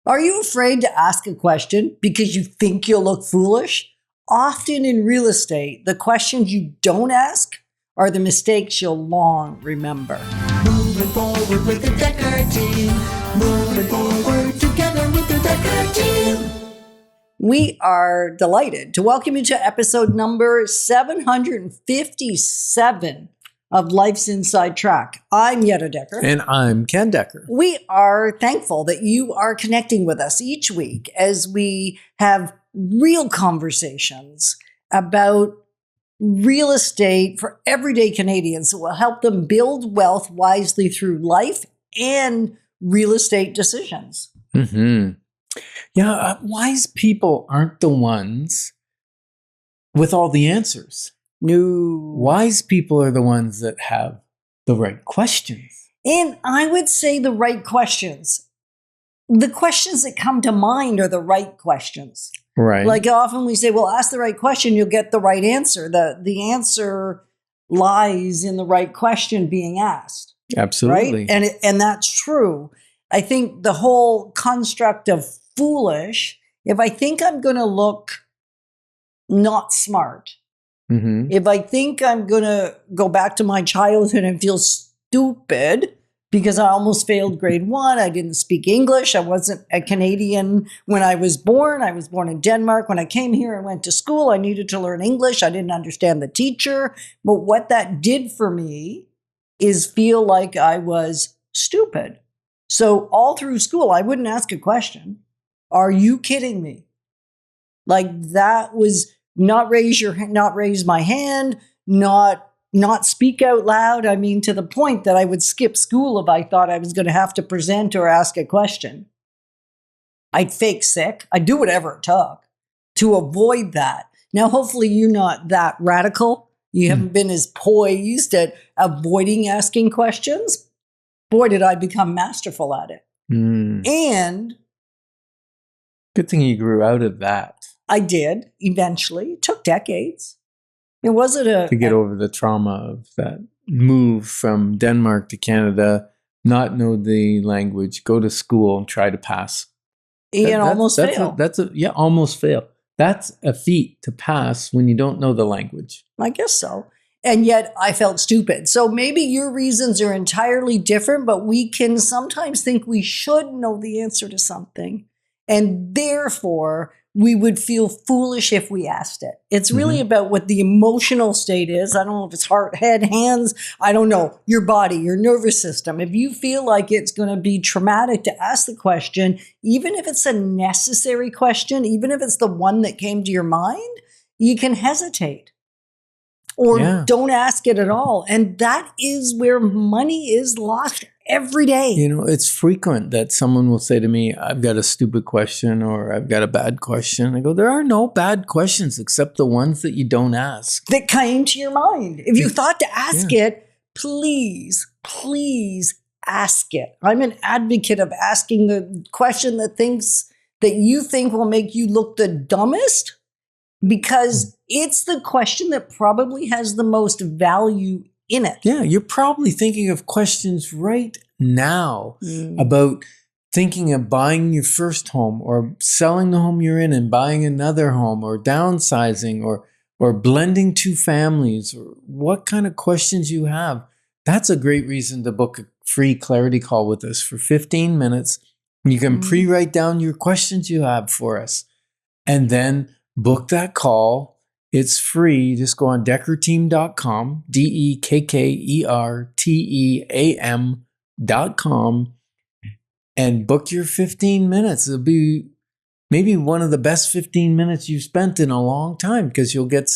Are you afraid to ask a question because you think you'll look foolish? Often in real estate, the questions you don't ask are the mistakes you'll long remember. Moving forward with the Dekker team. Moving forward together with the Dekker team. We are delighted to welcome you to episode number 757 of Life's Inside Track. I'm Yetta Dekker. And I'm Ken Dekker. We are thankful that you are connecting with us each week as we have real conversations about real estate for everyday Canadians that will help them build wealth wisely through life and real estate decisions. Mm-hmm. Yeah, wise people aren't the ones with all the answers. No. Wise people are the ones that have the right questions. And I would say the right questions. The questions that come to mind are the right questions. Right. Like often we say, well, ask the right question, you'll get the right answer. The answer lies in the right question being asked. Absolutely. Right? And that's true. I think the whole construct of foolish, if I think I'm going to look not smart, if I think I'm going to go back to my childhood and feel stupid because I almost failed grade 1, I didn't speak English, I wasn't a Canadian when I was born in Denmark. When I came here and went to school, I needed to learn English. I didn't understand the teacher. But what that did for me is feel like I was stupid. So all through school, I wouldn't ask a question. Are you kidding me? Like that was not raise my hand, not speak out loud. I mean, to the point that I would skip school if I thought I was going to have to present or ask a question. I'd fake sick. I'd do whatever it took to avoid that. Now, hopefully you're not that radical. You haven't been as poised at avoiding asking questions. Boy, did I become masterful at it. And good thing you grew out of that. I did eventually. It took decades. It wasn't to get over the trauma of that move from Denmark to Canada, not know the language, go to school and try to pass. Almost fail. Almost fail. That's a feat to pass when you don't know the language. I guess so. And yet I felt stupid. So maybe your reasons are entirely different, but we can sometimes think we should know the answer to something. And therefore, we would feel foolish if we asked it. It's really about what the emotional state is. I don't know if it's heart, head, hands. I don't know. Your body, your nervous system. If you feel like it's going to be traumatic to ask the question, even if it's a necessary question, even if it's the one that came to your mind, you can hesitate. Or don't ask it at all. And that is where money is lost every day. You know, it's frequent that someone will say to me, I've got a stupid question or I've got a bad question. I go, there are no bad questions except the ones that you don't ask. That came to your mind. If you thought to ask it, please ask it. I'm an advocate of asking the question that you think will make you look the dumbest, because it's the question that probably has the most value in it. Yeah, you're probably thinking of questions right now about thinking of buying your first home or selling the home you're in and buying another home or downsizing or blending two families, or what kind of questions you have. That's a great reason to book a free clarity call with us for 15 minutes. You can pre-write down your questions you have for us and then book that call. It's free. Just go on dekkerteam.com, DEKKERTEAM.com, and book your 15 minutes. It'll be maybe one of the best 15 minutes you've spent in a long time, because you'll get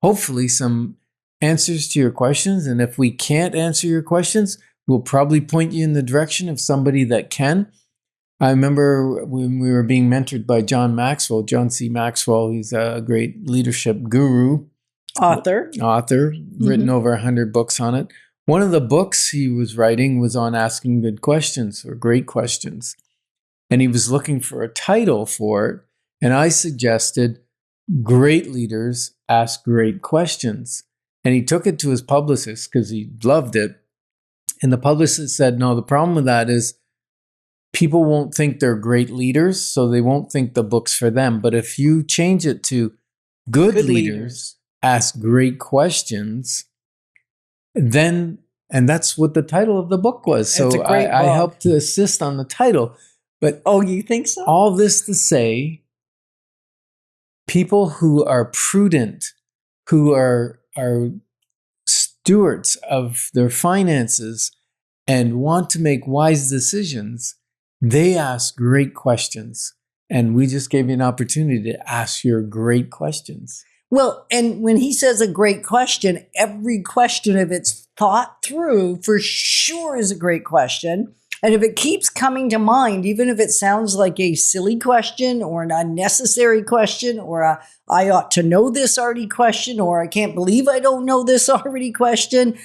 hopefully some answers to your questions. And if we can't answer your questions, we'll probably point you in the direction of somebody that can. I remember when we were being mentored by John C. Maxwell. He's a great leadership guru. Author, written over 100 books on it. One of the books he was writing was on asking good questions or great questions. And he was looking for a title for it. And I suggested Great Leaders Ask Great Questions. And he took it to his publicist because he loved it. And the publicist said, no, the problem with that is people won't think they're great leaders, so they won't think the book's for them. But if you change it to good leaders ask great questions, then, and that's what the title of the book was. So I helped to assist on the title. But you think so? All this to say, people who are prudent, who are stewards of their finances and want to make wise decisions, they ask great questions. And we just gave you an opportunity to ask your great questions. Well, and when he says a great question, every question, if it's thought through, for sure is a great question. And if it keeps coming to mind, even if it sounds like a silly question or an unnecessary question or a I ought to know this already question or I can't believe I don't know this already question,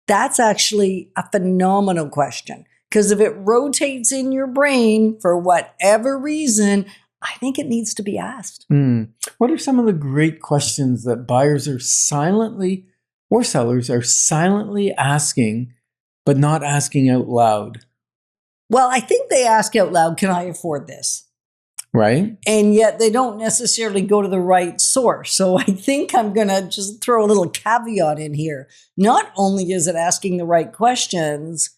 that's actually a phenomenal question. Because if it rotates in your brain for whatever reason, I think it needs to be asked. What are some of the great questions that buyers are silently, or sellers are silently asking, but not asking out loud? Well, I think they ask out loud, can I afford this? Right. And yet they don't necessarily go to the right source. So I think I'm going to just throw a little caveat in here. Not only is it asking the right questions,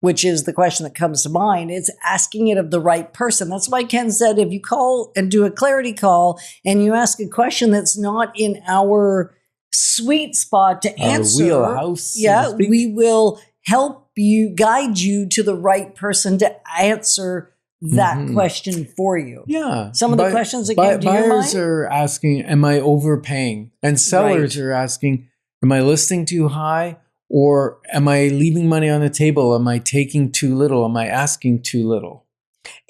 which is the question that comes to mind, it's asking it of the right person. That's why Ken said, if you call and do a clarity call and you ask a question that's not in our sweet spot to answer, wheelhouse, we will help you, guide you to the right person to answer that question for you. Yeah. Some of the questions that came to your mind? Buyers are asking, am I overpaying? And sellers are asking, am I listing too high? Or am I leaving money on the table? Am I taking too little? Am I asking too little?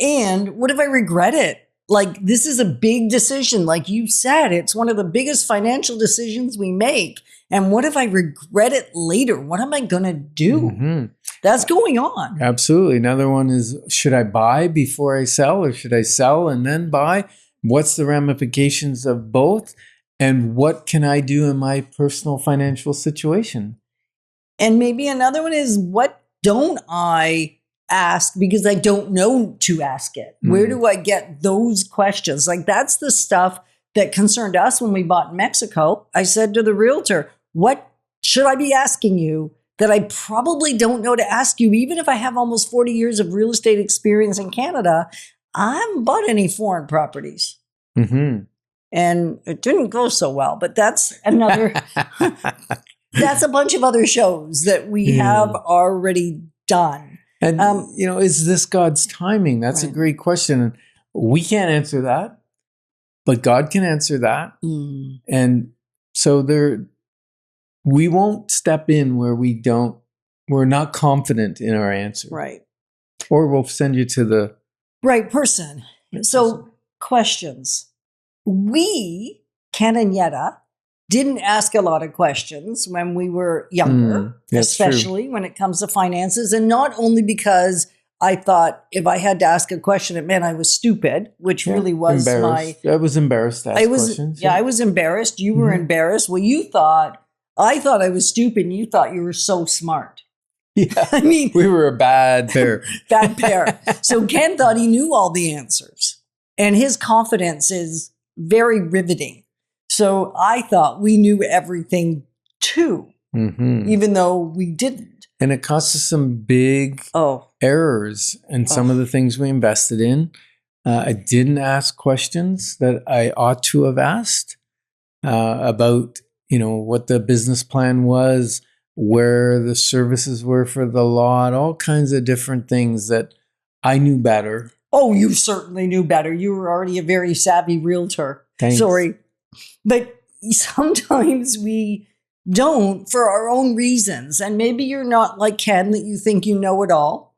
And what if I regret it? Like, this is a big decision. Like you said, it's one of the biggest financial decisions we make. And what if I regret it later? What am I going to do? That's going on. Absolutely. Another one is, should I buy before I sell, or should I sell and then buy? What's the ramifications of both? And what can I do in my personal financial situation? And maybe another one is, what don't I ask because I don't know to ask it? Where do I get those questions? Like, that's the stuff that concerned us when we bought in Mexico. I said to the realtor, what should I be asking you that I probably don't know to ask you? Even if I have almost 40 years of real estate experience in Canada, I haven't bought any foreign properties. And it didn't go so well, but that's another... That's a bunch of other shows that we have already done. And, is this God's timing? That's a great question. We can't answer that, but God can answer that. And so we won't step in where we're not confident in our answer. Right. Or we'll send you to the right person. So questions. We, Ken and Yetta, didn't ask a lot of questions when we were younger, especially when it comes to finances. And not only because I thought if I had to ask a question, it meant I was stupid, which really was I was embarrassed to ask questions. I was embarrassed. You were embarrassed. Well, I thought I was stupid and you thought you were so smart. Yeah. I mean, we were a bad pair. Bad pair. So Ken thought he knew all the answers. And his confidence is very riveting. So I thought we knew everything too, even though we didn't. And it cost us some big errors in some of the things we invested in. I didn't ask questions that I ought to have asked about, what the business plan was, where the services were for the lot, all kinds of different things that I knew better. Oh, you certainly knew better. You were already a very savvy realtor. Thanks. Sorry. But sometimes we don't for our own reasons. And maybe you're not like Ken, that you think you know it all.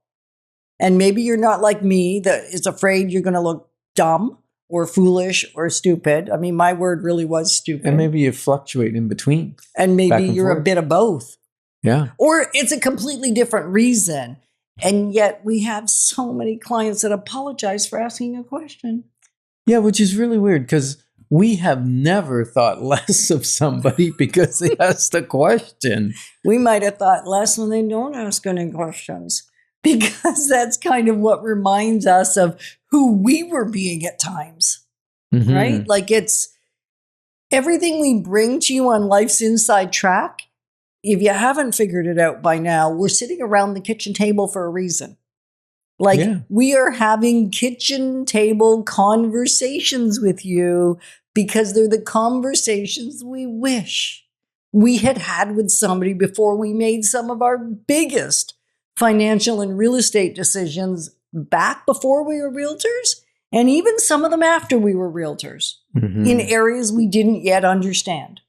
And maybe you're not like me, that is afraid you're going to look dumb or foolish or stupid. I mean, my word really was stupid. And maybe you fluctuate in between. And maybe you're a bit of both. Yeah. Or it's a completely different reason. And yet we have so many clients that apologize for asking a question. Yeah, which is really weird, because we have never thought less of somebody because they asked a question. We might have thought less when they don't ask any questions. because that's kind of what reminds us of who we were being at times, right? Like it's everything we bring to you on Life's Inside Track. If you haven't figured it out by now, we're sitting around the kitchen table for a reason. Like we are having kitchen table conversations with you because they're the conversations we wish we had with somebody before we made some of our biggest financial and real estate decisions back before we were realtors, and even some of them after we were realtors in areas we didn't yet understand.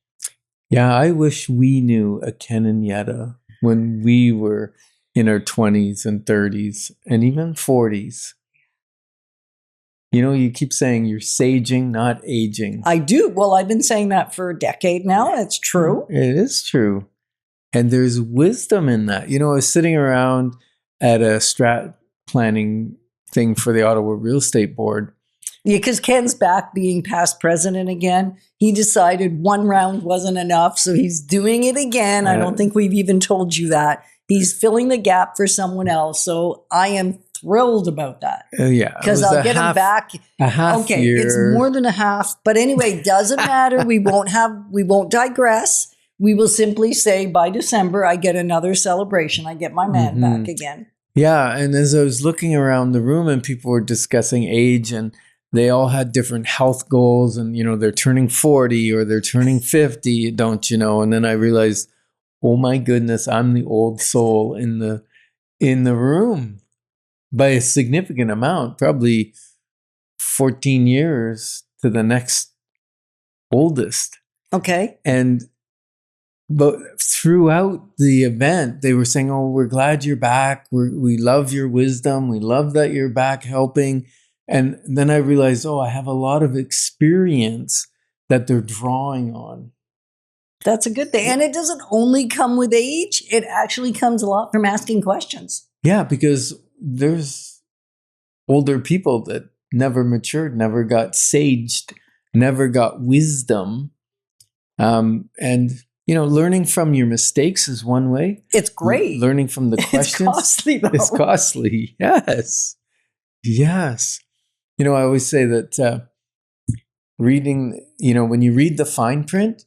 Yeah, I wish we knew a Ken and Yetta when we were in our 20s and 30s and even 40s. You know, you keep saying you're saging, not aging. I do. Well, I've been saying that for a decade now. It's true. It is true. And there's wisdom in that. You know, I was sitting around at a strat planning thing for the Ottawa Real Estate Board. Yeah, because Ken's back being past president again. He decided one round wasn't enough, so he's doing it again. I don't think we've even told you that. He's filling the gap for someone else. So I am thrilled about that. Yeah. Because I'll get him back. A half year. It's more than a half. But anyway, doesn't matter. We won't digress. We will simply say by December, I get another celebration. I get my man back again. Yeah. And as I was looking around the room and people were discussing age, and they all had different health goals, and, you know, they're turning 40 or they're turning 50, don't you know? And then I realized, oh my goodness, I'm the old soul in the room by a significant amount, probably 14 years to the next oldest. Okay. But throughout the event, they were saying, oh, we're glad you're back. We love your wisdom. We love that you're back helping. And then I realized, I have a lot of experience that they're drawing on. That's a good thing. And it doesn't only come with age. It actually comes a lot from asking questions. Yeah, because there's older people that never matured, never got saged, never got wisdom. And, you know, learning from your mistakes is one way. It's great. Learning from the questions. It's costly, though. It's costly. Yes. Yes. You know, I always say that reading, you know, when you read the fine print,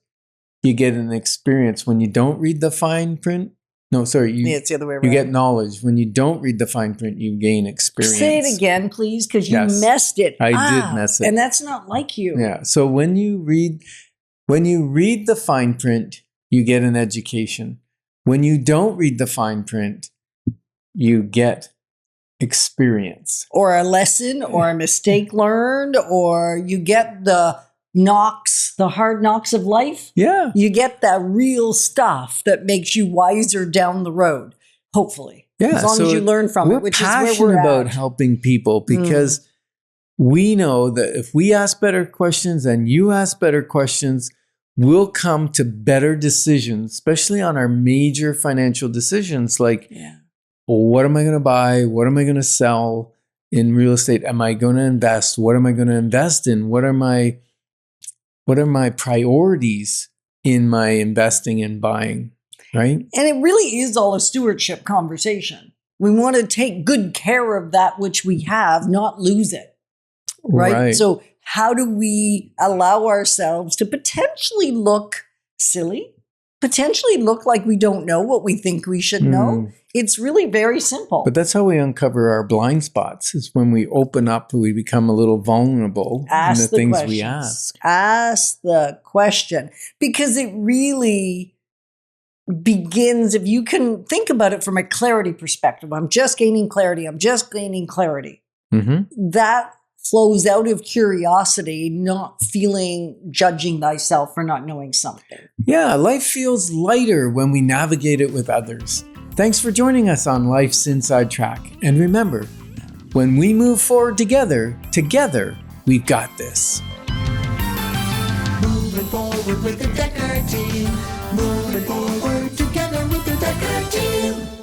you get an experience. When you don't read the fine print, it's the other way around. You get knowledge. When you don't read the fine print, you gain experience. Say it again, please, because you messed it. I did mess it. And that's not like you. Yeah. So when you read the fine print, you get an education. When you don't read the fine print, you get experience. Or a lesson, or a mistake learned, or you get the hard knocks of life. Yeah. You get that real stuff that makes you wiser down the road, hopefully. Yeah. As long as you learn from it, which is where we're passionate about helping people, because we know that if we ask better questions and you ask better questions, we'll come to better decisions, especially on our major financial decisions like, what am I going to buy? What am I going to sell in real estate? Am I going to invest? What am I going to invest in? What are my priorities in my investing and buying, right? And it really is all a stewardship conversation. We want to take good care of that which we have, not lose it, right? So how do we allow ourselves to potentially look silly, potentially look like we don't know what we think we should know? It's really very simple. But that's how we uncover our blind spots, is when we open up, we become a little vulnerable in the things we ask. Ask the question, because it really begins, if you can think about it from a clarity perspective, I'm just gaining clarity. That flows out of curiosity, not judging thyself for not knowing something. Yeah, life feels lighter when we navigate it with others. Thanks for joining us on Life's Inside Track. And remember, when we move forward together, we've got this. Moving forward with the Dekker team. Moving forward together with the Dekker team.